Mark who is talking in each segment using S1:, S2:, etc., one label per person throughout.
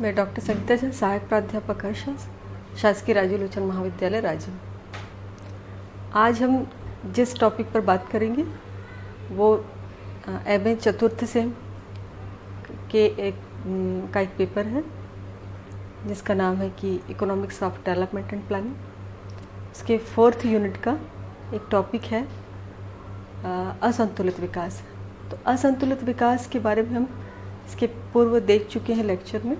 S1: मैं डॉक्टर संगीता झा, सहायक प्राध्यापक अर्थशास्त्र, शासकीय राजीव लोचन महाविद्यालय राजीव। आज हम जिस टॉपिक पर बात करेंगे वो एमए चतुर्थ सेम के एक पेपर है जिसका नाम है कि economics of development and planning. इसके 4th यूनिट का एक टॉपिक है असंतुलित विकास। तो असंतुलित विकास के बारे में हम इसके पूर्व देख चुके हैं लेक्चर में।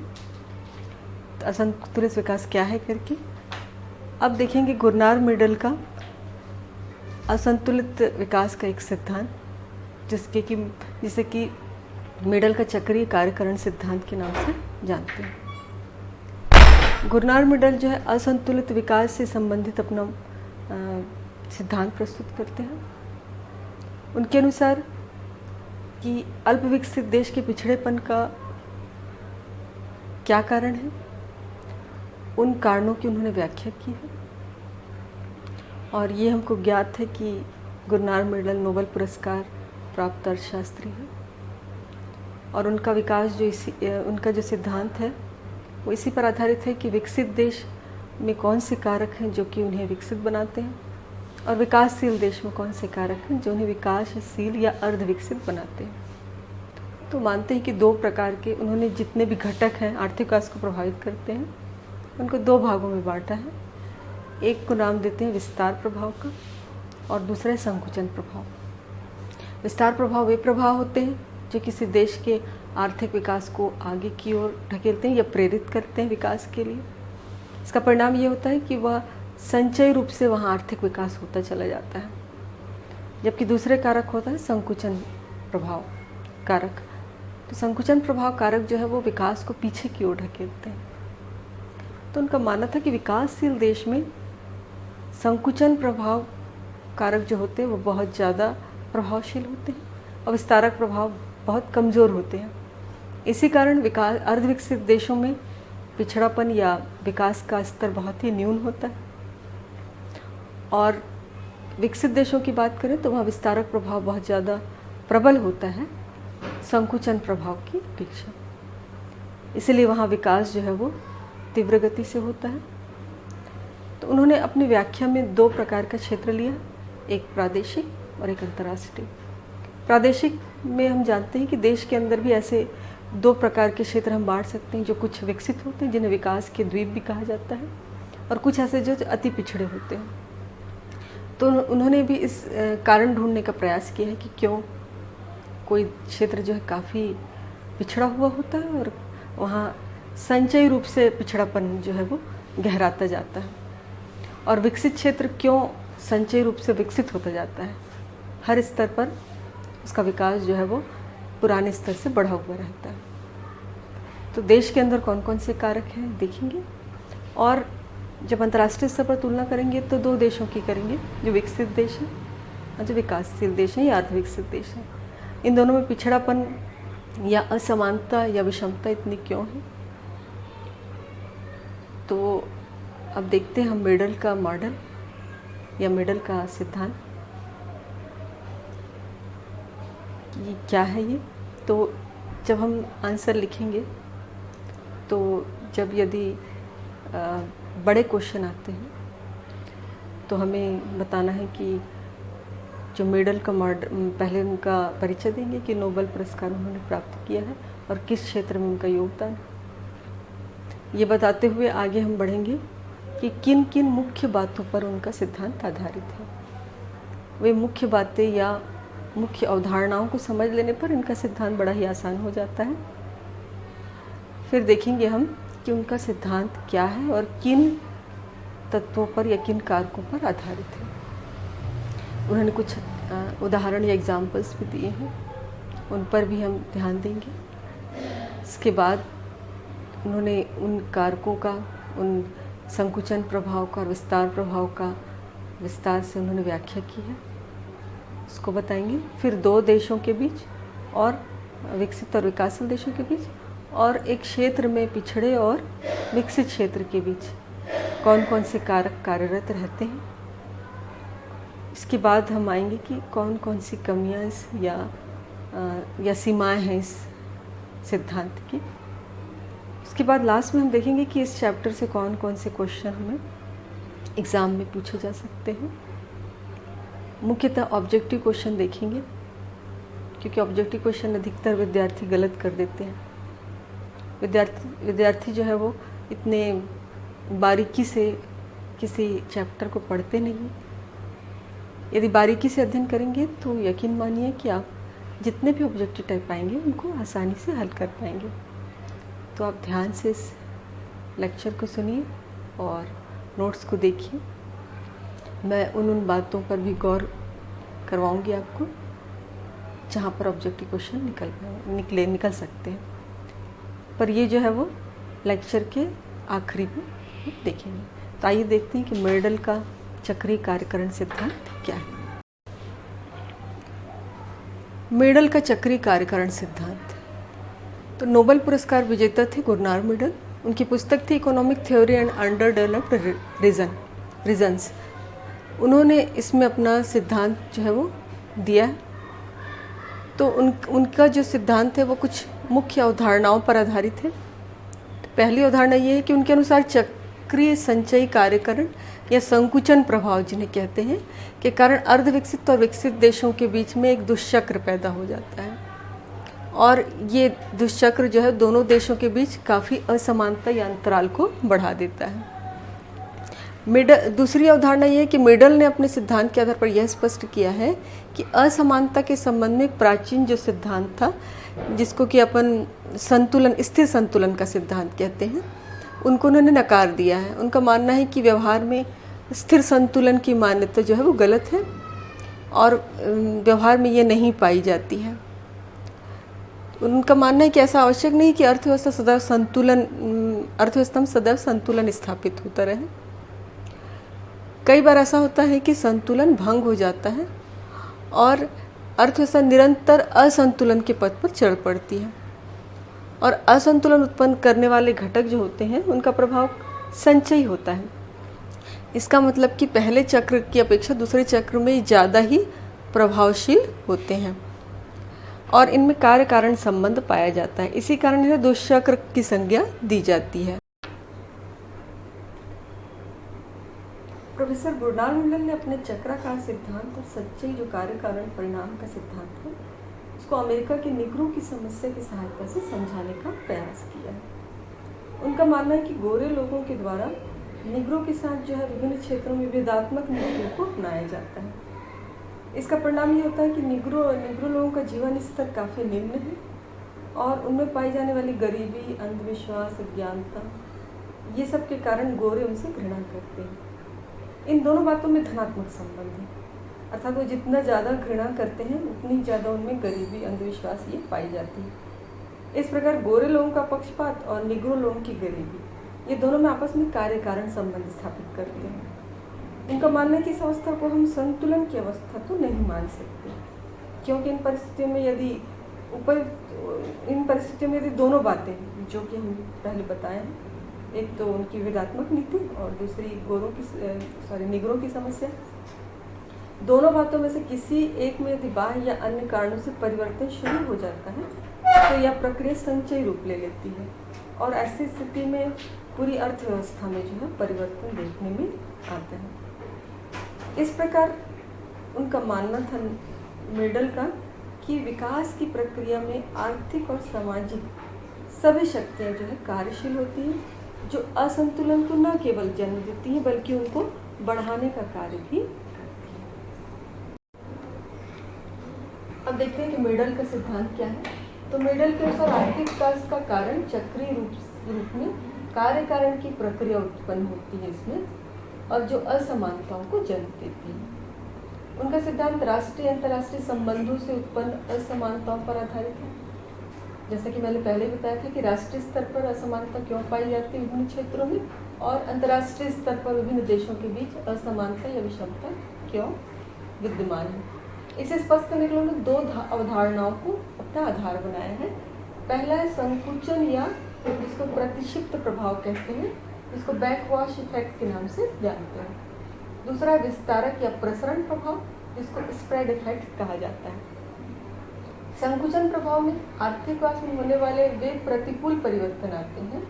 S1: तो असंतुलित विकास क्या है करके अब देखेंगे गुरनार मेडल का असंतुलित विकास का एक सिद्धांत जिसे कि मेडल का चक्रीय कार्यकरण सिद्धांत के नाम से जानते हैं। गुरनार मेडल जो है असंतुलित विकास से संबंधित अपना सिद्धांत प्रस्तुत करते हैं। उनके अनुसार कि अल्प विकसित देश के पिछड़ेपन का क्या कारण है, उन कारणों की उन्होंने व्याख्या की है। और ये हमको ज्ञात है कि गुरनार मेडल नोबेल पुरस्कार प्राप्त अर्थशास्त्री है और उनका विकास उनका जो सिद्धांत है वो इसी पर आधारित है कि विकसित देश में कौन से कारक हैं जो कि उन्हें विकसित बनाते हैं और विकासशील देश में कौन से कारक हैं जो उन्हें विकासशील या अर्ध विकसित बनाते हैं। तो मानते हैं कि दो प्रकार के उन्होंने जितने भी घटक हैं आर्थिक विकास को प्रभावित करते हैं उनको दो भागों में बांटा है। एक को नाम देते हैं विस्तार प्रभाव का और दूसरा है संकुचन प्रभाव। विस्तार प्रभाव वे प्रभाव होते हैं जो किसी देश के आर्थिक विकास को आगे की ओर ढकेलते हैं या प्रेरित करते हैं विकास के लिए। इसका परिणाम ये होता है कि वह संचयी रूप से वहाँ आर्थिक विकास होता चला जाता है। जबकि दूसरे कारक होता है संकुचन प्रभाव कारक। तो संकुचन प्रभाव कारक जो है वो विकास को पीछे की ओर ढकेलते हैं। तो उनका मानना था कि विकासशील देश में संकुचन प्रभाव कारक जो होते हैं वो बहुत ज़्यादा प्रभावशील होते हैं और विस्तारक प्रभाव बहुत कमज़ोर होते हैं। इसी कारण अर्ध विकसित देशों में पिछड़ापन या विकास का स्तर बहुत ही न्यून होता है और विकसित देशों की बात करें तो वहाँ विस्तारक प्रभाव बहुत ज़्यादा प्रबल होता है संकुचन प्रभाव की अपेक्षा। इसलिए वहाँ विकास जो है वो तीव्र गति से होता है। तो उन्होंने अपनी व्याख्या में दो प्रकार का क्षेत्र लिया, एक प्रादेशिक और एक अंतर्राष्ट्रीय। प्रादेशिक में हम जानते हैं कि देश के अंदर भी ऐसे दो प्रकार के क्षेत्र हम बांट सकते हैं, जो कुछ विकसित होते हैं जिन्हें विकास के द्वीप भी कहा जाता है और कुछ ऐसे जो अति पिछड़े होते हैं। तो उन्होंने भी इस कारण ढूंढने का प्रयास किया है कि क्यों कोई क्षेत्र जो है काफ़ी पिछड़ा हुआ होता है और वहाँ संचयी रूप से पिछड़ापन जो है वो गहराता जाता है, और विकसित क्षेत्र क्यों संचयी रूप से विकसित होता जाता है। हर स्तर पर उसका विकास जो है वो पुराने स्तर से बढ़ा हुआ रहता है। तो देश के अंदर कौन कौन से कारक हैं देखेंगे, और जब अंतर्राष्ट्रीय स्तर पर तुलना करेंगे तो दो देशों की करेंगे, जो विकसित देश हैं और जो विकासशील देश हैं या अर्ध विकसित देश हैं। इन दोनों में पिछड़ापन या असमानता या विषमता इतनी क्यों है। तो अब देखते हैं हम मेडल का मॉडल या मेडल का सिद्धांत ये क्या है। ये तो जब हम आंसर लिखेंगे तो जब यदि बड़े क्वेश्चन आते हैं तो हमें बताना है कि जो मेडल का मॉडल, पहले उनका परिचय देंगे कि नोबेल पुरस्कार उन्होंने प्राप्त किया है और किस क्षेत्र में उनका योगदान है। ये बताते हुए आगे हम बढ़ेंगे कि किन किन मुख्य बातों पर उनका सिद्धांत आधारित है। वे मुख्य बातें या मुख्य अवधारणाओं को समझ लेने पर इनका सिद्धांत बड़ा ही आसान हो जाता है। फिर देखेंगे हम कि उनका सिद्धांत क्या है और किन तत्वों पर या किन कारकों पर आधारित है। उन्होंने कुछ उदाहरण या एग्जाम्पल्स भी दिए हैं, उन पर भी हम ध्यान देंगे। इसके बाद उन्होंने उन कारकों का, उन संकुचन प्रभाव का और विस्तार प्रभाव का विस्तार से उन्होंने व्याख्या की है, उसको बताएंगे। फिर दो देशों के बीच और विकसित और विकासशील देशों के बीच और एक क्षेत्र में पिछड़े और विकसित क्षेत्र के बीच कौन कौन से कारक कार्यरत रहते हैं। इसके बाद हम आएंगे कि कौन कौन सी कमियां इस या सीमाएं हैं इस सिद्धांत की। उसके बाद लास्ट में हम देखेंगे कि इस चैप्टर से कौन कौन से क्वेश्चन हमें एग्ज़ाम में पूछे जा सकते हैं। मुख्यतः ऑब्जेक्टिव क्वेश्चन देखेंगे, क्योंकि ऑब्जेक्टिव क्वेश्चन अधिकतर विद्यार्थी गलत कर देते हैं। विद्यार्थी जो है वो इतने बारीकी से किसी चैप्टर को पढ़ते नहीं। यदि बारीकी से अध्ययन करेंगे तो यकीन मानिए कि आप जितने भी ऑब्जेक्टिव टाइप पाएंगे उनको आसानी से हल कर पाएंगे। तो आप ध्यान से इस लेक्चर को सुनिए और नोट्स को देखिए। मैं उन बातों पर भी गौर करवाऊंगी आपको जहाँ पर ऑब्जेक्टिव क्वेश्चन निकल सकते हैं। पर ये जो है वो लेक्चर के आखिरी में देखेंगे। तो आइए देखते हैं कि मेडल का चक्रीय कार्यकरण सिद्धांत क्या है। मेडल का चक्रीय कार्यकरण सिद्धांत। तो नोबेल पुरस्कार विजेता थे गुरनार मेडल। उनकी पुस्तक थी economic theory and underdeveloped regions. उन्होंने इसमें अपना सिद्धांत जो है वो दिया है। तो उनका जो सिद्धांत है वो कुछ मुख्य अवधारणाओं पर आधारित है। तो पहली अवधारणा ये है कि उनके अनुसार चक्रीय संचयी कार्यकरण या संकुचन प्रभाव जिन्हें कहते हैं के कारण अर्धविकसित और विकसित देशों के बीच में एक दुष्चक्र पैदा हो जाता है, और ये दुष्चक्र जो है दोनों देशों के बीच काफ़ी असमानता या अंतराल को बढ़ा देता है। दूसरी अवधारणा यह है कि मेडल ने अपने सिद्धांत के आधार पर यह स्पष्ट किया है कि असमानता के संबंध में एक प्राचीन जो सिद्धांत था, जिसको कि अपन स्थिर संतुलन का सिद्धांत कहते हैं, उनको उन्होंने नकार दिया है। उनका मानना है कि व्यवहार में स्थिर संतुलन की मान्यता जो है वो गलत है और व्यवहार में ये नहीं पाई जाती है। उनका मानना है कि ऐसा आवश्यक नहीं कि अर्थव्यवस्था में सदैव संतुलन स्थापित होता रहे। कई बार ऐसा होता है कि संतुलन भंग हो जाता है और अर्थव्यवस्था निरंतर असंतुलन के पथ पर चढ़ पड़ती है, और असंतुलन उत्पन्न करने वाले घटक जो होते हैं उनका प्रभाव संचयी होता है। इसका मतलब कि पहले चक्र की अपेक्षा दूसरे चक्र में ज़्यादा ही प्रभावशील होते हैं और इनमें कार्य कारण संबंध पाया जाता है। इसी कारण इन्हें दुष्चक्र की संज्ञा दी जाती है। प्रोफेसर गुरनार मेडल ने अपने चक्राकार सिद्धांत और सच्चे जो कार्य कारण परिणाम का सिद्धांत है उसको अमेरिका के निग्रो की समस्या की सहायता से समझाने का प्रयास किया है। उनका मानना है कि गोरे लोगों के द्वारा निग्रो के साथ जो है विभिन्न क्षेत्रों में विवादात्मक नीतियों को अपनाया जाता है। इसका परिणाम ये होता है कि निग्रो लोगों का जीवन स्तर काफ़ी निम्न है और उनमें पाई जाने वाली गरीबी, अंधविश्वास, अज्ञानता, ये सब के कारण गोरे उनसे घृणा करते हैं। इन दोनों बातों में धनात्मक संबंध है, अर्थात वो जितना ज़्यादा घृणा करते हैं उतनी ज़्यादा उनमें गरीबी, अंधविश्वास ये पाई जाती है। इस प्रकार गोरे लोगों का पक्षपात और निग्रो लोगों की गरीबी, ये दोनों में आपस में कार्य कारण संबंध स्थापित करते हैं। उनका मानना है कि इस अवस्था को हम संतुलन की अवस्था तो नहीं मान सकते, क्योंकि इन परिस्थितियों में यदि दोनों बातें जो कि हम पहले बताए हैं, एक तो उनकी विवादात्मक नीति और दूसरी निग्रो की समस्या, दोनों बातों में से किसी एक में यदि बाह्य या अन्य कारणों से परिवर्तन शुरू हो जाता है तो यह प्रक्रिया संचयी रूप ले लेती है और ऐसी स्थिति में पूरी अर्थव्यवस्था में जो है परिवर्तन देखने में आता है। इस प्रकार उनका मानना था मेडल का कि विकास की प्रक्रिया में आर्थिक और सामाजिक सभी शक्तियाँ जो है कार्यशील होती हैं, जो असंतुलन को न केवल जन्म देती हैं बल्कि उनको बढ़ाने का कार्य भी करती हैं। अब देखते हैं कि मेडल का सिद्धांत क्या है। तो मेडल के अनुसार आर्थिक विकास का कारण चक्रीय रूप में कार्य कारण की प्रक्रिया उत्पन्न होती है इसमें, और जो असमानताओं को जन्म देती है। उनका सिद्धांत राष्ट्रीय अंतर्राष्ट्रीय संबंधों से उत्पन्न असमानताओं पर आधारित है। जैसा कि मैंने पहले बताया था कि राष्ट्रीय स्तर पर असमानता क्यों पाई जाती है विभिन्न क्षेत्रों में, और अंतर्राष्ट्रीय स्तर पर विभिन्न देशों के बीच असमानता या विषमता क्यों विद्यमान है। इसे स्पष्ट करने के लिए उन्होंने दो अवधारणाओं को अपना आधार बनाया है। पहला है संकुचन, या जिसको प्रतिक्षिप्त प्रभाव कहते हैं, जिसको बैकवॉश इफेक्ट के नाम से जानते हैं। दूसरा है विस्तारक या प्रसरण प्रभाव, जिसको स्प्रेड इफेक्ट कहा जाता है। संकुचन प्रभाव में आर्थिक विकास में होने वाले वे प्रतिकूल परिवर्तन आते हैं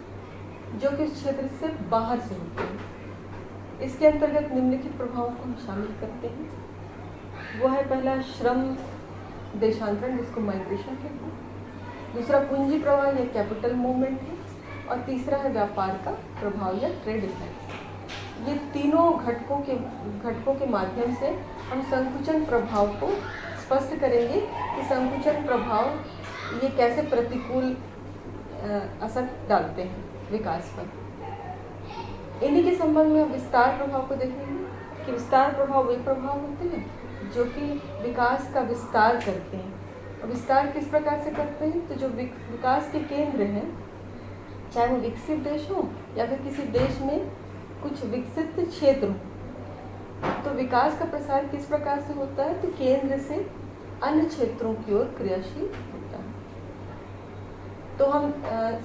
S1: जो कि उस क्षेत्र से बाहर से होते हैं। इसके अंतर्गत निम्नलिखित प्रभावों को हम शामिल करते हैं। वो है पहला श्रम देशांतरण, जिसको माइग्रेशन कहते हैं। दूसरा पूंजी प्रवाह या कैपिटल मूवमेंट है। और तीसरा है व्यापार का प्रभाव या ट्रेड इफेक्ट। ये तीनों घटकों के माध्यम से हम संकुचन प्रभाव को स्पष्ट करेंगे कि संकुचन प्रभाव ये कैसे प्रतिकूल असर डालते हैं विकास पर। इन्हीं के संबंध में विस्तार प्रभाव को देखेंगे कि विस्तार प्रभाव वे प्रभाव होते हैं जो कि विकास का विस्तार करते हैं। और विस्तार किस प्रकार से करते हैं? तो जो विकास के केंद्र हैं, चाहे वो विकसित देश हो या फिर किसी देश में कुछ विकसित क्षेत्र हो, तो विकास का प्रसार किस प्रकार से होता है? तो केंद्र से अन्य क्षेत्रों की ओर क्रियाशील होता है। तो हम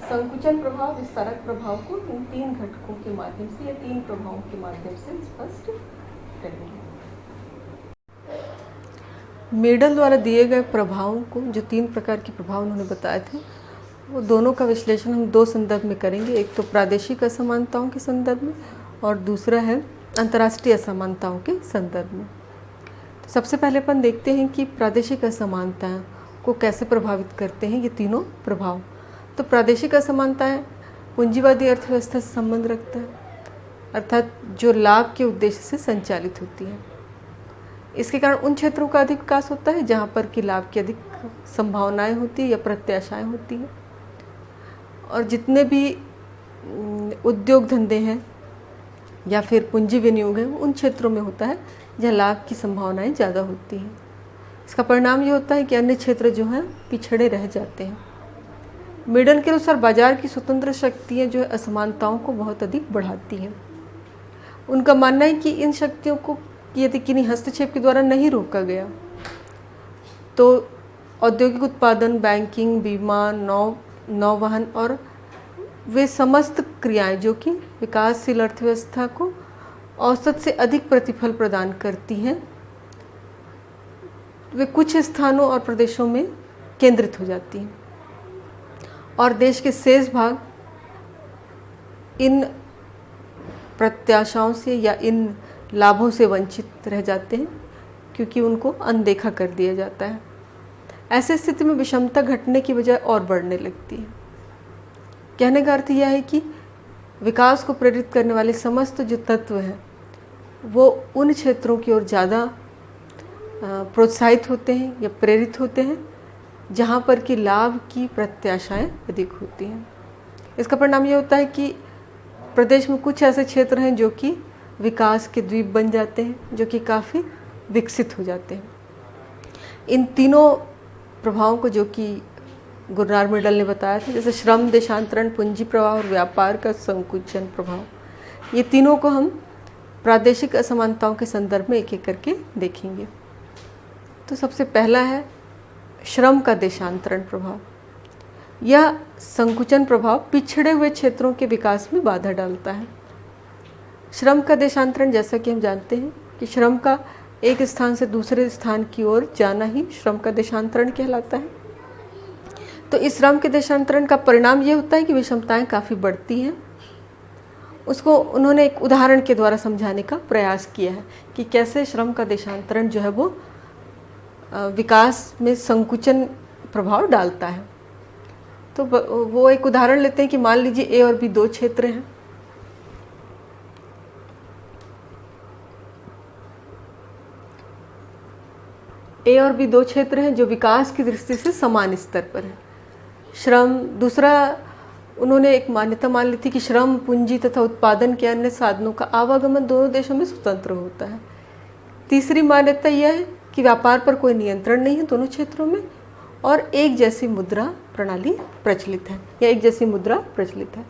S1: संकुचन प्रभाव, विस्तारक प्रभाव को इन तीन घटकों के माध्यम से या तीन प्रभावों के माध्यम से स्पष्ट करेंगे। मेडल द्वारा दिए गए प्रभावों को, जो तीन प्रकार के प्रभाव उन्होंने बताए थे, वो दोनों का विश्लेषण हम दो संदर्भ में करेंगे। एक तो प्रादेशिक असमानताओं के संदर्भ में और दूसरा है अंतर्राष्ट्रीय असमानताओं के संदर्भ में। तो सबसे पहले अपन देखते हैं कि प्रादेशिक असमानताएं को कैसे प्रभावित करते हैं ये तीनों प्रभाव। तो प्रादेशिक असमानताएं पूंजीवादी अर्थव्यवस्था से संबंध रखता है, अर्थात जो लाभ के उद्देश्य से संचालित होती है। इसके कारण उन क्षेत्रों का अधिक विकास होता है जहाँ पर कि लाभ की अधिक संभावनाएं होती है या प्रत्याशाएं होती हैं। और जितने भी उद्योग धंधे हैं या फिर पूंजी विनियोग है, उन क्षेत्रों में होता है जहाँ लाभ की संभावनाएं ज़्यादा होती हैं। इसका परिणाम ये होता है कि अन्य क्षेत्र जो हैं पिछड़े रह जाते हैं। मेडल के अनुसार बाजार की स्वतंत्र शक्तियाँ जो है असमानताओं को बहुत अधिक बढ़ाती हैं। उनका मानना है कि इन शक्तियों को यदि किन्हीं हस्तक्षेप के द्वारा नहीं रोका गया तो औद्योगिक उत्पादन, बैंकिंग, बीमा, नौवहन और वे समस्त क्रियाएं जो कि विकासशील अर्थव्यवस्था को औसत से अधिक प्रतिफल प्रदान करती हैं, वे कुछ स्थानों और प्रदेशों में केंद्रित हो जाती हैं और देश के शेष भाग इन प्रत्याशाओं से या इन लाभों से वंचित रह जाते हैं क्योंकि उनको अनदेखा कर दिया जाता है। ऐसी स्थिति में विषमता घटने की बजाय और बढ़ने लगती है। कहने का अर्थ यह है कि विकास को प्रेरित करने वाले समस्त जो तत्व हैं वो उन क्षेत्रों की ओर ज़्यादा प्रोत्साहित होते हैं या प्रेरित होते हैं जहाँ पर कि लाभ की प्रत्याशाएं अधिक होती हैं। इसका परिणाम ये होता है कि प्रदेश में कुछ ऐसे क्षेत्र हैं जो कि विकास के द्वीप बन जाते हैं, जो कि काफ़ी विकसित हो जाते हैं। इन तीनों प्रभावों को जो कि गुरनार मेडल ने बताया था, जैसे श्रम देशांतरण, पूंजी प्रवाह और व्यापार का संकुचन प्रभाव, ये तीनों को हम प्रादेशिक असमानताओं के संदर्भ में एक एक करके देखेंगे। तो सबसे पहला है श्रम का देशांतरण प्रभाव। यह संकुचन प्रभाव पिछड़े हुए क्षेत्रों के विकास में बाधा डालता है। श्रम का देशांतरण, जैसा कि हम जानते हैं कि श्रम का एक स्थान से दूसरे स्थान की ओर जाना ही श्रम का देशांतरण कहलाता है। तो इस श्रम के देशांतरण का परिणाम ये होता है कि विषमताएं काफ़ी बढ़ती हैं। उसको उन्होंने एक उदाहरण के द्वारा समझाने का प्रयास किया है कि कैसे श्रम का देशांतरण जो है वो विकास में संकुचन प्रभाव डालता है। तो वो एक उदाहरण लेते हैं कि मान लीजिए ए और बी दो क्षेत्र हैं। ए और बी दो क्षेत्र हैं जो विकास की दृष्टि से समान स्तर पर है। श्रम, दूसरा उन्होंने एक मान्यता मान ली थी कि श्रम, पूंजी तथा उत्पादन के अन्य साधनों का आवागमन दोनों देशों में स्वतंत्र होता है। तीसरी मान्यता यह है कि व्यापार पर कोई नियंत्रण नहीं है दोनों क्षेत्रों में और एक जैसी मुद्रा प्रणाली प्रचलित है या एक जैसी मुद्रा प्रचलित है।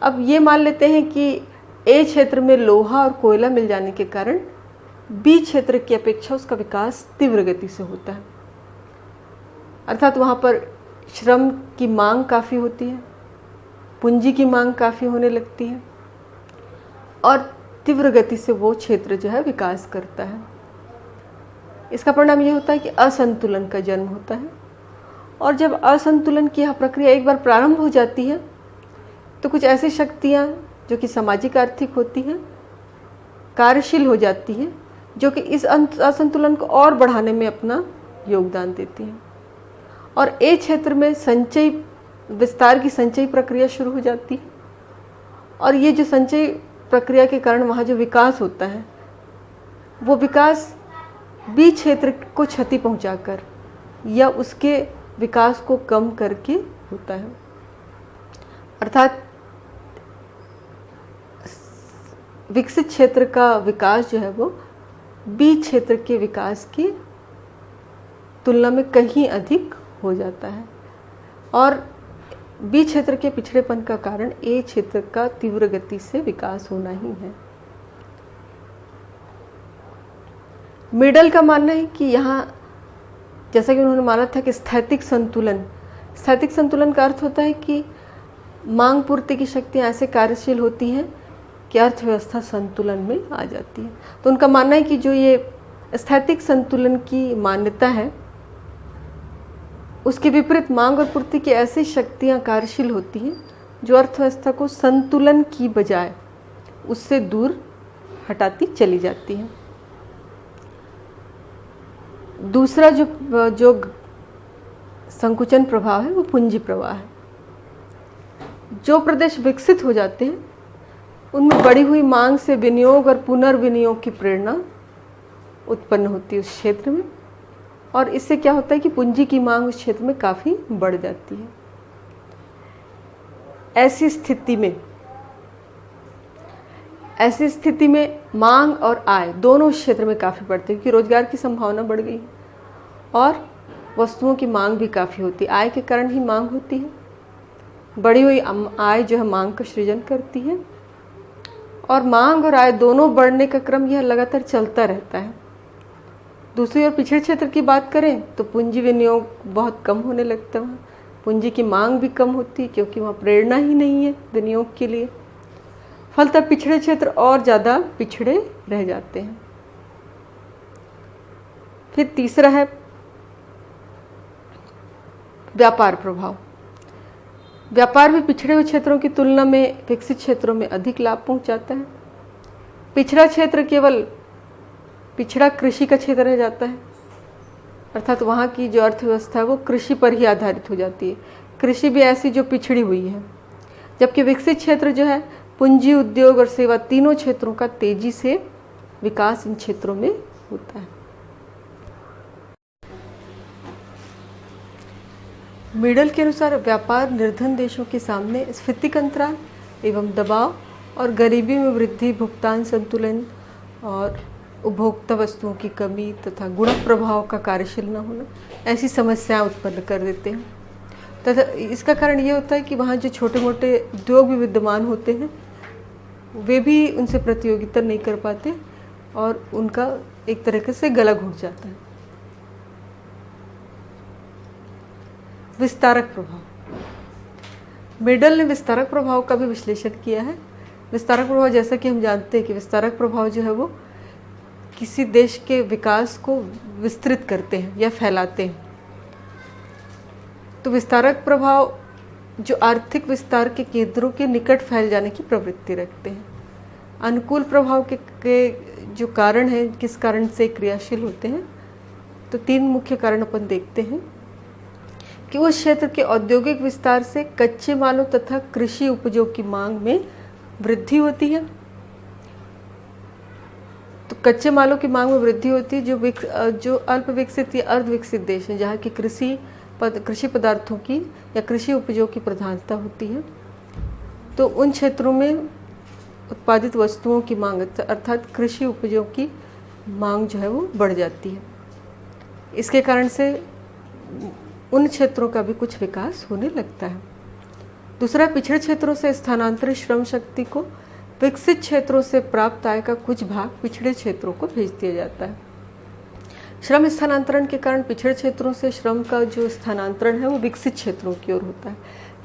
S1: अब ये मान लेते हैं कि ए क्षेत्र में लोहा और कोयला मिल जाने के कारण बी क्षेत्र की अपेक्षा उसका विकास तीव्र गति से होता है, अर्थात वहाँ पर श्रम की मांग काफ़ी होती है, पूंजी की मांग काफ़ी होने लगती है और तीव्र गति से वो क्षेत्र जो है विकास करता है। इसका परिणाम ये होता है कि असंतुलन का जन्म होता है और जब असंतुलन की यह प्रक्रिया एक बार प्रारंभ हो जाती है तो कुछ ऐसी शक्तियाँ जो कि सामाजिक आर्थिक होती हैं कार्यशील हो जाती हैं, जो कि इस असंतुलन को और बढ़ाने में अपना योगदान देती हैं। और ए क्षेत्र में संचय विस्तार की संचय प्रक्रिया शुरू हो जाती है, और ये जो संचय प्रक्रिया के कारण वहाँ जो विकास होता है वो विकास बी क्षेत्र को क्षति पहुँचाकर या उसके विकास को कम करके होता है। अर्थात विकसित क्षेत्र का विकास जो है वो बी क्षेत्र के विकास की तुलना में कहीं अधिक हो जाता है, और बी क्षेत्र के पिछड़ेपन का कारण ए क्षेत्र का तीव्र गति से विकास होना ही है। मिडल का मानना है कि यहाँ जैसा कि उन्होंने माना था कि स्थैतिक संतुलन का अर्थ होता है कि मांग पूर्ति की शक्तियाँ ऐसे कार्यशील होती हैं कि अर्थव्यवस्था संतुलन में आ जाती है। तो उनका मानना है कि जो ये स्थैतिक संतुलन की मान्यता है उसके विपरीत मांग और पूर्ति की ऐसी शक्तियाँ कार्यशील होती हैं जो अर्थव्यवस्था को संतुलन की बजाय उससे दूर हटाती चली जाती हैं। दूसरा जो संकुचन प्रभाव है वो पूंजी प्रवाह है। जो प्रदेश विकसित हो जाते हैं उनमें बढ़ी हुई मांग से विनियोग और पुनर्विनियोग की प्रेरणा उत्पन्न होती है उस क्षेत्र में, और इससे क्या होता है कि पूंजी की मांग उस क्षेत्र में काफ़ी बढ़ जाती है। ऐसी स्थिति में मांग और आय दोनों उस क्षेत्र में काफ़ी बढ़ते हैं, क्योंकि रोजगार की संभावना बढ़ गई और वस्तुओं की मांग भी काफ़ी होती है। आय के कारण ही मांग होती है। बढ़ी हुई आय जो है मांग का सृजन करती है, और मांग और आय दोनों बढ़ने का क्रम यह लगातार चलता रहता है। दूसरी ओर पिछड़े क्षेत्र की बात करें तो पूंजी विनियोग बहुत कम होने लगता है, पूंजी की मांग भी कम होती है क्योंकि वहाँ प्रेरणा ही नहीं है विनियोग के लिए। फलतः पिछड़े क्षेत्र और ज़्यादा पिछड़े रह जाते हैं। फिर तीसरा है व्यापार प्रभाव। व्यापार भी पिछड़े हुए क्षेत्रों की तुलना में विकसित क्षेत्रों में अधिक लाभ पहुंचाता है। पिछड़ा क्षेत्र केवल पिछड़ा कृषि का क्षेत्र रह जाता है, अर्थात वहाँ की जो अर्थव्यवस्था है वो कृषि पर ही आधारित हो जाती है। कृषि भी ऐसी जो पिछड़ी हुई है, जबकि विकसित क्षेत्र जो है पूंजी, उद्योग और सेवा तीनों क्षेत्रों का तेजी से विकास इन क्षेत्रों में होता है। मिडल के अनुसार व्यापार निर्धन देशों के सामने स्फीतिक अंतराल एवं दबाव और गरीबी में वृद्धि, भुगतान संतुलन और उपभोक्ता वस्तुओं की कमी तथा गुणक प्रभाव का कार्यशील न होना ऐसी समस्याएं उत्पन्न कर देते हैं। तथा इसका कारण ये होता है कि वहाँ जो छोटे मोटे उद्योग भी विद्यमान होते हैं वे भी उनसे प्रतियोगिता नहीं कर पाते और उनका एक तरीके से गला घुट जाता है। विस्तारक प्रभाव। मिडल ने विस्तारक प्रभाव का भी विश्लेषण किया है। विस्तारक प्रभाव, जैसा कि हम जानते हैं कि विस्तारक प्रभाव जो है वो किसी देश के विकास को विस्तृत करते हैं या फैलाते हैं। तो विस्तारक प्रभाव जो आर्थिक विस्तार के केंद्रों के निकट फैल जाने की प्रवृत्ति रखते हैं। अनुकूल प्रभाव के जो कारण हैं, किस कारण से क्रियाशील होते हैं, तो तीन मुख्य कारण अपन देखते हैं कि उस क्षेत्र के औद्योगिक विस्तार से कच्चे मालों तथा कृषि उपजों की मांग में वृद्धि होती है। तो कच्चे मालों की मांग में वृद्धि होती है जो अल्प विकसित या अर्ध विकसित देश हैं, जहाँ की कृषि पदार्थों की या कृषि उपजों की प्रधानता होती है। तो उन क्षेत्रों में उत्पादित वस्तुओं की मांग अर्थात कृषि उपजों की मांग जो है वो बढ़ जाती है। इसके कारण से उन क्षेत्रों का भी कुछ विकास होने लगता है। दूसरा, पिछड़े क्षेत्रों से स्थानांतरित श्रम शक्ति को विकसित क्षेत्रों से प्राप्त आय का कुछ भाग पिछड़े क्षेत्रों को भेज दिया जाता है। श्रम स्थानांतरण के कारण पिछड़े क्षेत्रों से श्रम का जो स्थानांतरण है वो विकसित क्षेत्रों की ओर होता है।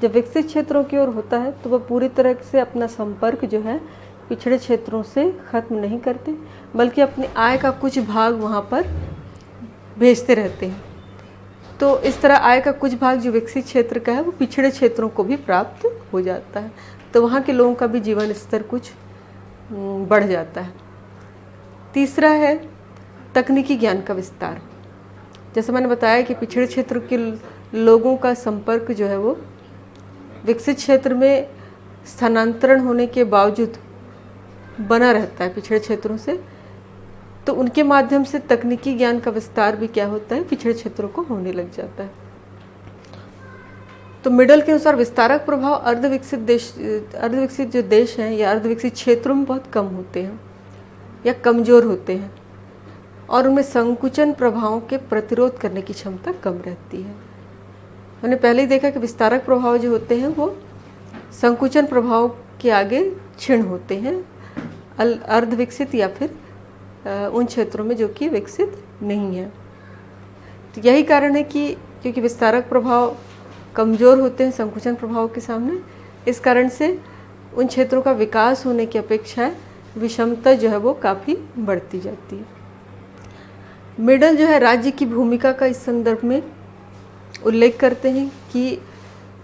S1: जब विकसित क्षेत्रों की ओर होता है तो वह पूरी तरह से अपना संपर्क जो है पिछड़े क्षेत्रों से खत्म नहीं करते, बल्कि अपनी आय का कुछ भाग वहाँ पर भेजते रहते हैं। तो इस तरह आय का कुछ भाग जो विकसित क्षेत्र का है वो पिछड़े क्षेत्रों को भी प्राप्त हो जाता है, तो वहाँ के लोगों का भी जीवन स्तर कुछ बढ़ जाता है। तीसरा है तकनीकी ज्ञान का विस्तार। जैसे मैंने बताया कि पिछड़े क्षेत्र के लोगों का संपर्क जो है वो विकसित क्षेत्र में स्थानांतरण होने के बावजूद बना रहता है पिछड़े क्षेत्रों से, तो उनके माध्यम से तकनीकी ज्ञान का विस्तार भी क्या होता है, पिछड़े क्षेत्रों को होने लग जाता है। तो मिडल के अनुसार विस्तारक प्रभाव अर्धविकसित जो देश हैं या अर्धविकसित क्षेत्रों में बहुत कम होते हैं या कमज़ोर होते हैं, और उनमें संकुचन प्रभावों के प्रतिरोध करने की क्षमता कम रहती है। मैंने पहले ही देखा कि विस्तारक प्रभाव जो होते हैं वो संकुचन प्रभाव के आगे क्षीण होते हैं अर्धविकसित या फिर उन क्षेत्रों में जो कि विकसित नहीं है। तो यही कारण है कि क्योंकि विस्तारक प्रभाव कमज़ोर होते हैं संकुचन प्रभाव के सामने, इस कारण से उन क्षेत्रों का विकास होने की अपेक्षा विषमता जो है वो काफ़ी बढ़ती जाती है। मिडल जो है राज्य की भूमिका का इस संदर्भ में उल्लेख करते हैं कि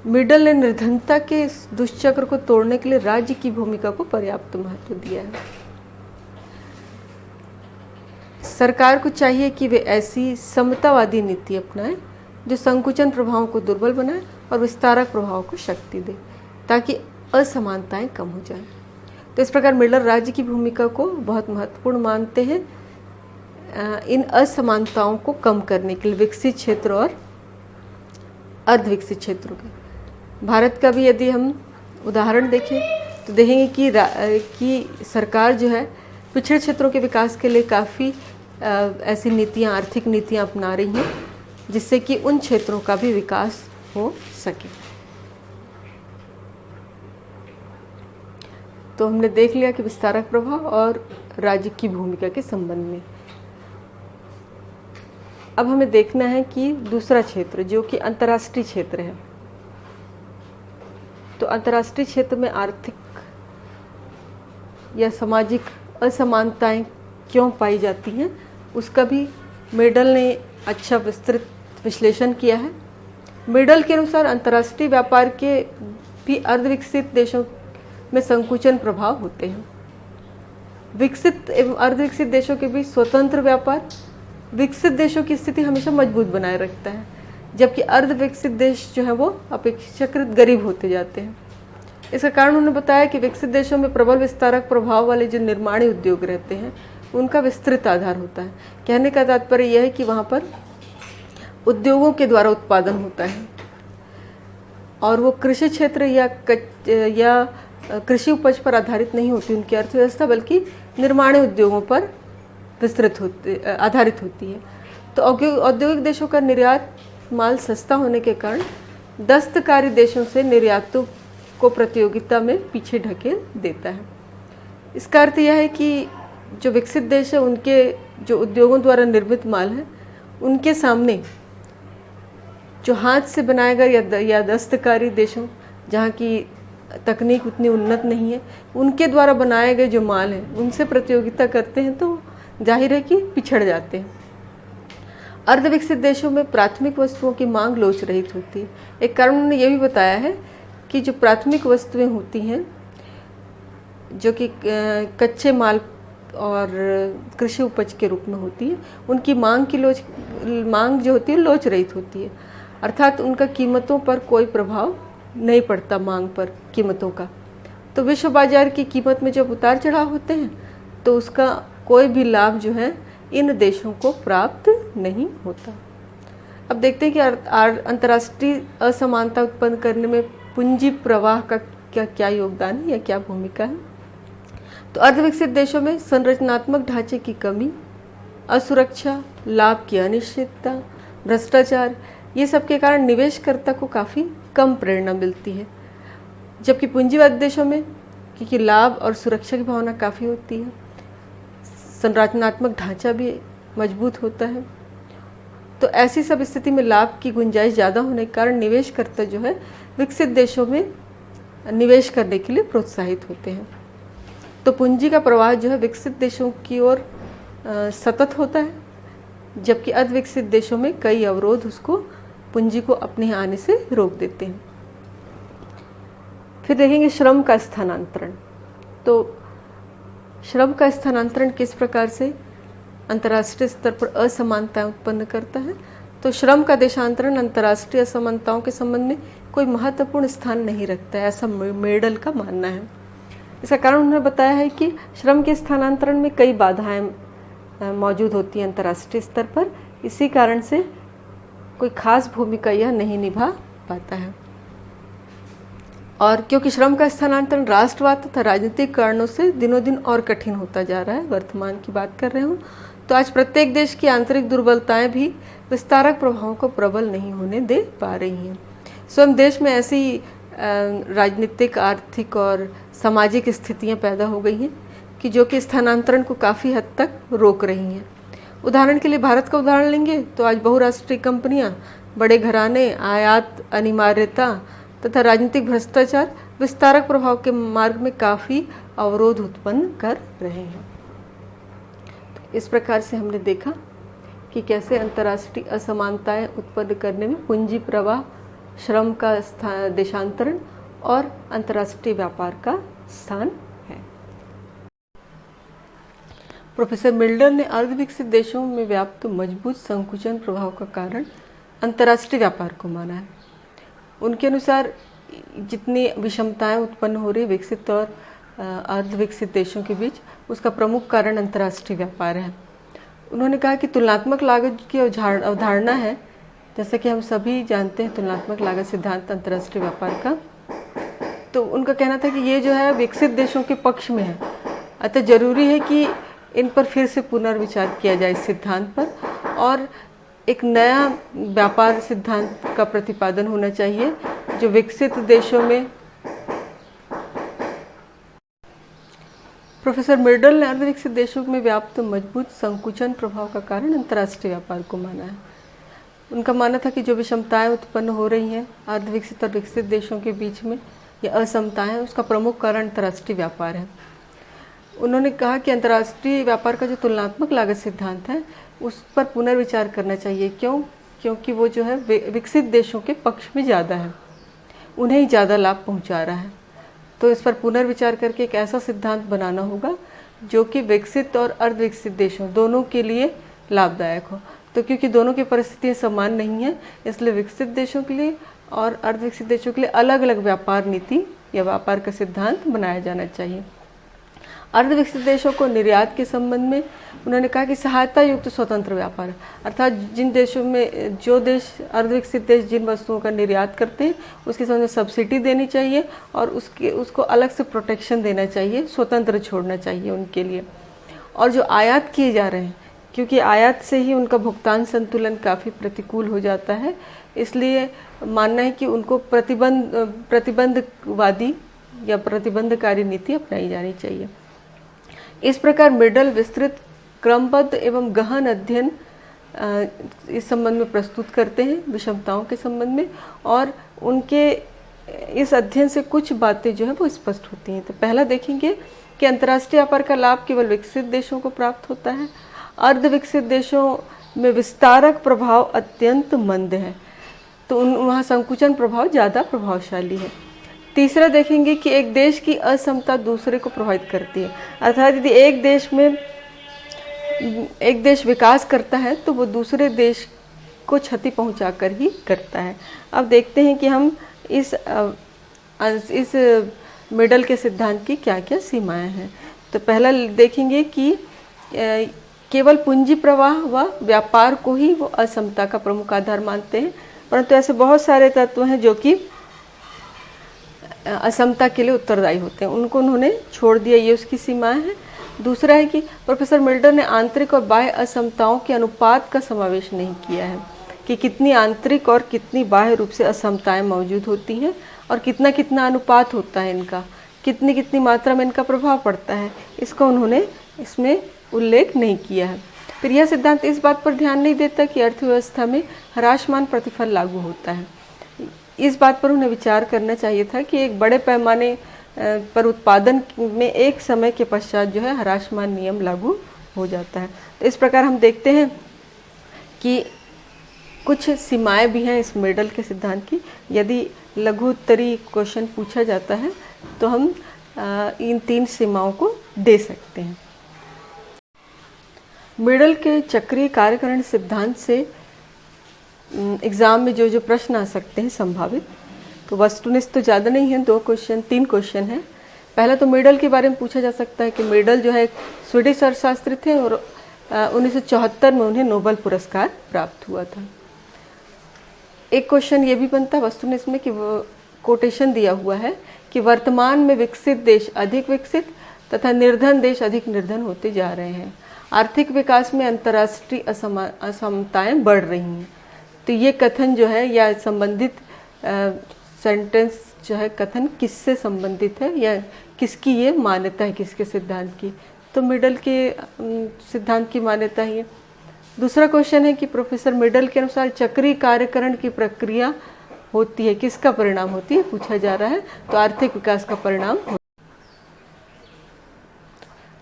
S1: मिडल ने निर्धनता के इस दुष्चक्र को तोड़ने के लिए राज्य की भूमिका को पर्याप्त महत्व दिया है। सरकार को चाहिए कि वे ऐसी समतावादी नीति अपनाएं जो संकुचन प्रभावों को दुर्बल बनाए और विस्तारक प्रभाव को शक्ति दे, ताकि असमानताएं कम हो जाएं। तो इस प्रकार मिडल राज्य की भूमिका को बहुत महत्वपूर्ण मानते हैं इन असमानताओं को कम करने के लिए विकसित क्षेत्र और अर्धविकसित क्षेत्रों के। भारत का भी यदि हम उदाहरण देखें तो देखेंगे कि सरकार जो है पिछड़े क्षेत्रों के विकास के लिए काफ़ी ऐसी नीतियाँ, आर्थिक नीतियाँ अपना रही हैं जिससे कि उन क्षेत्रों का भी विकास हो सके। तो हमने देख लिया कि विस्तारक प्रभाव और राज्य की भूमिका के संबंध में। अब हमें देखना है कि दूसरा क्षेत्र जो कि अंतर्राष्ट्रीय क्षेत्र है, तो अंतर्राष्ट्रीय क्षेत्र में आर्थिक या सामाजिक असमानताएं क्यों पाई जाती हैं, उसका भी मिडल ने अच्छा विस्तृत विश्लेषण किया है। मिडल के अनुसार अंतर्राष्ट्रीय व्यापार के भी अर्धविकसित देशों में संकुचन प्रभाव होते हैं। विकसित एवं अर्धविकसित देशों के बीच स्वतंत्र व्यापार विकसित देशों की स्थिति हमेशा मजबूत बनाए रखता है, जबकि अर्धविकसित देश जो है वो अपेक्षाकृत गरीब होते जाते हैं। इसका कारण उन्होंने बताया कि विकसित देशों में प्रबल विस्तारक प्रभाव वाले जो निर्माणी उद्योग रहते हैं उनका विस्तृत आधार होता है। कहने का तात्पर्य यह है कि वहाँ पर उद्योगों के द्वारा उत्पादन होता है और वो कृषि क्षेत्र या कृषि उपज पर आधारित नहीं होती उनकी अर्थव्यवस्था, बल्कि निर्माणी उद्योगों पर आधारित होती है। तो औद्योगिक देशों का निर्यात माल सस्ता होने के कारण दस्तकारी देशों से निर्यातों को प्रतियोगिता में पीछे ढकेल देता है। इसका अर्थ यह है कि जो विकसित देश है उनके जो उद्योगों द्वारा निर्मित माल है उनके सामने जो हाथ से बनाए गए या दस्तकारी देशों जहाँ की तकनीक उतनी उन्नत नहीं है उनके द्वारा बनाए गए जो माल हैं उनसे प्रतियोगिता करते हैं तो जाहिर है कि पिछड़ जाते हैं। अर्धविकसित देशों में प्राथमिक वस्तुओं की मांग लोच रहित होती है। एक कारण उन्होंने ये भी बताया है कि जो प्राथमिक वस्तुएं होती हैं जो कि कच्चे माल और कृषि उपज के रूप में होती है, उनकी मांग जो होती है लोच रहित होती है, अर्थात उनका कीमतों पर कोई प्रभाव नहीं पड़ता मांग पर कीमतों का। तो विश्व बाजार की कीमत में जब उतार चढ़ाव होते हैं तो उसका कोई भी लाभ जो है इन देशों को प्राप्त नहीं होता। अब देखते हैं कि अंतर्राष्ट्रीय असमानता उत्पन्न करने में पूंजी प्रवाह का क्या योगदान है या क्या भूमिका है। तो अर्धविकसित देशों में संरचनात्मक ढांचे की कमी, असुरक्षा, लाभ की अनिश्चितता, भ्रष्टाचार, ये सब के कारण निवेशकर्ता को काफ़ी कम प्रेरणा मिलती है, जबकि पूंजीवादी देशों में क्योंकि लाभ और सुरक्षा की भावना काफ़ी होती है, संरचनात्मक ढांचा भी मजबूत होता है, तो ऐसी सब स्थिति में लाभ की गुंजाइश ज़्यादा होने के कारण निवेशकर्ता जो है विकसित देशों में निवेश करने के लिए प्रोत्साहित होते हैं। तो पूंजी का प्रवाह जो है विकसित देशों की ओर सतत होता है, जबकि अर्धविकसित देशों में कई अवरोध उसको पूंजी को अपने यहाँ आने से रोक देते हैं। फिर देखेंगे श्रम का स्थानांतरण। तो श्रम का स्थानांतरण किस प्रकार से अंतर्राष्ट्रीय स्तर पर असमानताएं उत्पन्न करता है। तो श्रम का देशांतरण अंतर्राष्ट्रीय असमानताओं के संबंध में कोई महत्वपूर्ण स्थान नहीं रखता है, ऐसा मेडल का मानना है। इसका कारण उन्होंने बताया है कि श्रम के स्थानांतरण में कई बाधाएं मौजूद होती हैं अंतर्राष्ट्रीय स्तर पर, इसी कारण से कोई खास भूमिका यह नहीं निभा पाता है। और क्योंकि श्रम का स्थानांतरण राष्ट्रवाद तथा राजनीतिक कारणों से दिनों दिन और कठिन होता जा रहा है, वर्तमान की बात कर रहे हूँ, तो आज प्रत्येक देश की आंतरिक दुर्बलताएं भी विस्तारक प्रभावों को प्रबल नहीं होने दे पा रही हैं। स्वयं देश में ऐसी राजनीतिक, आर्थिक और सामाजिक स्थितियां पैदा हो गई हैं कि जो कि स्थानांतरण को काफ़ी हद तक रोक रही हैं। उदाहरण के लिए भारत का उदाहरण लेंगे तो आज बहुराष्ट्रीय कंपनियां, बड़े घराने, आयात अनिवार्यता तथा राजनीतिक भ्रष्टाचार विस्तारक प्रभाव के मार्ग में काफ़ी अवरोध उत्पन्न कर रहे हैं। तो इस प्रकार से हमने देखा कि कैसे अंतर्राष्ट्रीय असमानताएं उत्पन्न करने में पूंजी प्रवाह, श्रम का देशांतरण और अंतर्राष्ट्रीय व्यापार का स्थान है। प्रोफेसर मिल्डर ने अर्धविकसित देशों में व्याप्त मजबूत संकुचन प्रभाव का कारण अंतर्राष्ट्रीय व्यापार को माना है। उनके अनुसार जितनी विषमताएं उत्पन्न हो रही विकसित और अर्धविकसित देशों के बीच, उसका प्रमुख कारण अंतर्राष्ट्रीय व्यापार है। उन्होंने कहा कि तुलनात्मक लागत की अवधारणा है, जैसे कि हम सभी जानते हैं तुलनात्मक लागत सिद्धांत अंतर्राष्ट्रीय व्यापार का। तो उनका कहना था कि ये जो है विकसित देशों के पक्ष में है, अतः जरूरी है कि इन पर फिर से पुनर्विचार किया जाए इस सिद्धांत पर, और एक नया व्यापार सिद्धांत का प्रतिपादन होना चाहिए जो विकसित देशों में। प्रोफेसर मिर्डल ने अर्धविकसित देशों में व्याप्त मजबूत संकुचन प्रभाव का कारण अंतर्राष्ट्रीय व्यापार को माना है। उनका मानना था कि जो विषमताएं उत्पन्न हो रही हैं अर्धविकसित और विकसित देशों के बीच में, या असमताएं, उसका प्रमुख कारण अंतर्राष्ट्रीय व्यापार है। उन्होंने कहा कि अंतर्राष्ट्रीय व्यापार का जो तुलनात्मक लागत सिद्धांत है उस पर पुनर्विचार करना चाहिए। क्योंकि वो जो है विकसित देशों के पक्ष में ज़्यादा है, उन्हें ही ज़्यादा लाभ पहुंचा रहा है। तो इस पर पुनर्विचार करके एक ऐसा सिद्धांत बनाना होगा जो कि विकसित और अर्धविकसित देशों दोनों के लिए लाभदायक हो। तो क्योंकि दोनों की परिस्थितियाँ समान नहीं हैं, इसलिए विकसित देशों के लिए और अर्धविकसित देशों के लिए अलग अलग व्यापार नीति या व्यापार का सिद्धांत बनाया जाना चाहिए। अर्धविकसित देशों को निर्यात के संबंध में उन्होंने कहा कि सहायता युक्त स्वतंत्र व्यापार, अर्थात जिन देशों में, जो देश अर्धविकसित देश जिन वस्तुओं का निर्यात करते हैं उसके संबंध में सब्सिडी देनी चाहिए और उसको अलग से प्रोटेक्शन देना चाहिए, स्वतंत्र छोड़ना चाहिए उनके लिए। और जो आयात किए जा रहे हैं, क्योंकि आयात से ही उनका भुगतान संतुलन काफ़ी प्रतिकूल हो जाता है, इसलिए मानना है कि उनको प्रतिबंधवादी या प्रतिबंधकारी नीति अपनाई जानी चाहिए। इस प्रकार मिडल विस्तृत, क्रमबद्ध एवं गहन अध्ययन इस संबंध में प्रस्तुत करते हैं विषमताओं के संबंध में, और उनके इस अध्ययन से कुछ बातें जो है वो स्पष्ट होती हैं। तो पहला देखेंगे कि अंतर्राष्ट्रीय व्यापार का लाभ केवल विकसित देशों को प्राप्त होता है, अर्धविकसित देशों में विस्तारक प्रभाव अत्यंत मंद है, तो वहाँ संकुचन प्रभाव ज़्यादा प्रभावशाली है। तीसरा देखेंगे कि एक देश की असमता दूसरे को प्रभावित करती है, अर्थात यदि एक देश विकास करता है तो वो दूसरे देश को क्षति पहुंचाकर ही करता है। अब देखते हैं कि हम इस मिडल के सिद्धांत की क्या क्या सीमाएं हैं। तो पहला देखेंगे कि केवल पूंजी प्रवाह व व्यापार को ही वो असमता का प्रमुख आधार मानते हैं, परंतु ऐसे बहुत सारे तत्व हैं जो कि असमता के लिए उत्तरदायी होते हैं, उनको उन्होंने छोड़ दिया, ये उसकी सीमाएं हैं। दूसरा है कि प्रोफेसर मिल्डर ने आंतरिक और बाह्य असमताओं के अनुपात का समावेश नहीं किया है, कि कितनी आंतरिक और कितनी बाह्य रूप से असमताएं मौजूद होती हैं और कितना कितना अनुपात होता है इनका, कितनी कितनी मात्रा में इनका प्रभाव पड़ता है, इसका उन्होंने इसमें उल्लेख नहीं किया है। फिर यह सिद्धांत इस बात पर ध्यान नहीं देता कि अर्थव्यवस्था में ह्रासमान प्रतिफल लागू होता है। इस बात पर उन्हें विचार करना चाहिए था कि एक बड़े पैमाने पर उत्पादन में एक समय के पश्चात जो है ह्रासमान नियम लागू हो जाता है। तो इस प्रकार हम देखते हैं कि कुछ सीमाएं भी हैं इस मेडल के सिद्धांत की। यदि लघु उत्तरी क्वेश्चन पूछा जाता है तो हम इन 3 सीमाओं को दे सकते हैं। मेडल के चक्रीय कार्यकरण सिद्धांत से एग्ज़ाम में जो प्रश्न आ सकते हैं संभावित, तो वस्तुनिष्ठ तो ज़्यादा नहीं है, 3 क्वेश्चन हैं। पहला तो मेडल के बारे में पूछा जा सकता है कि मेडल जो है एक स्वीडिश अर्थशास्त्री थे और 1974 में उन्हें नोबेल पुरस्कार प्राप्त हुआ था। एक क्वेश्चन ये भी बनता है वस्तुनिष्ठ में कि वो कोटेशन दिया हुआ है कि वर्तमान में विकसित देश अधिक विकसित तथा निर्धन देश अधिक निर्धन होते जा रहे हैं। आर्थिक विकास में अंतर्राष्ट्रीय असमानताएं बढ़ रही हैं। तो ये कथन जो है या संबंधित सेंटेंस जो है कथन किससे संबंधित है या किसकी ये मान्यता है, किसके सिद्धांत की? तो मेडल के सिद्धांत की मान्यता है। दूसरा क्वेश्चन है कि प्रोफेसर मेडल के अनुसार चक्रीय कार्यकरण की प्रक्रिया होती है, किसका परिणाम होती है पूछा जा रहा है, तो आर्थिक विकास का परिणाम होता है।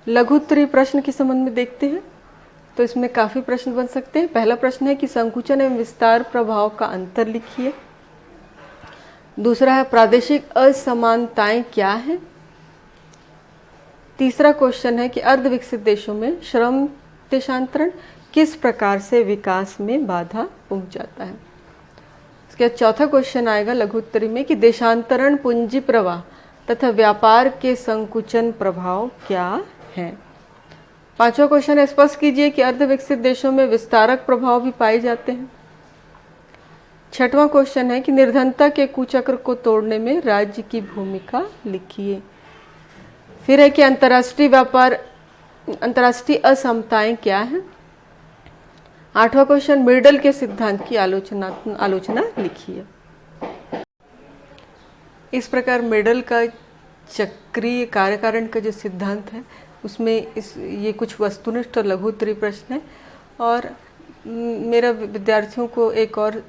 S1: लघु उत्तरीय प्रश्न के संबंध में देखते हैं तो इसमें काफ़ी प्रश्न बन सकते हैं। पहला प्रश्न है कि संकुचन एवं विस्तार प्रभाव का अंतर लिखिए। दूसरा है प्रादेशिक असमानताएं क्या है। तीसरा क्वेश्चन है कि अर्धविकसित देशों में श्रम देशांतरण किस प्रकार से विकास में बाधा पहुंचाता है। इसके बाद चौथा क्वेश्चन आएगा लघु उत्तरी में कि देशांतरण पूंजी प्रवाह तथा व्यापार के संकुचन प्रभाव क्या है। पांचवा क्वेश्चन है स्पष्ट कीजिए कि अर्धविकसित देशों में विस्तारक प्रभाव भी पाए जाते हैं। छठवां क्वेश्चन है कि निर्धनता के कुचक्र को तोड़ने में राज्य की भूमिका लिखिए। फिर है कि अंतर्राष्ट्रीय असमताएं क्या हैं। आठवां क्वेश्चन मेडल के सिद्धांत की आलोचना लिखिए। इस प्रकार मेडल का चक्रीय कार्यकारण का जो सिद्धांत है उसमें ये कुछ वस्तुनिष्ठ और लघु उत्तरीय प्रश्न है। और मेरा विद्यार्थियों को एक और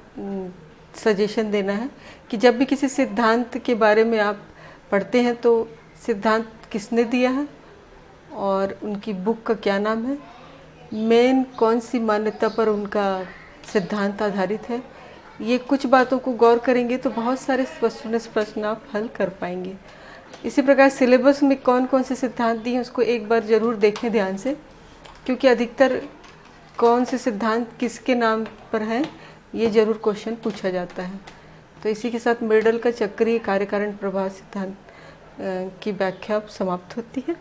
S1: सजेशन देना है कि जब भी किसी सिद्धांत के बारे में आप पढ़ते हैं तो सिद्धांत किसने दिया है और उनकी बुक का क्या नाम है, मेन कौन सी मान्यता पर उनका सिद्धांत आधारित है, ये कुछ बातों को गौर करेंगे तो बहुत सारे वस्तुनिष्ठ प्रश्न आप हल कर पाएंगे। इसी प्रकार सिलेबस में कौन कौन से सिद्धांत दिए हैं उसको एक बार ज़रूर देखें ध्यान से, क्योंकि अधिकतर कौन से सिद्धांत किसके नाम पर हैं ये जरूर क्वेश्चन पूछा जाता है। तो इसी के साथ मेडल का चक्रीय कार्यकारण प्रभाव सिद्धांत की व्याख्या समाप्त होती है।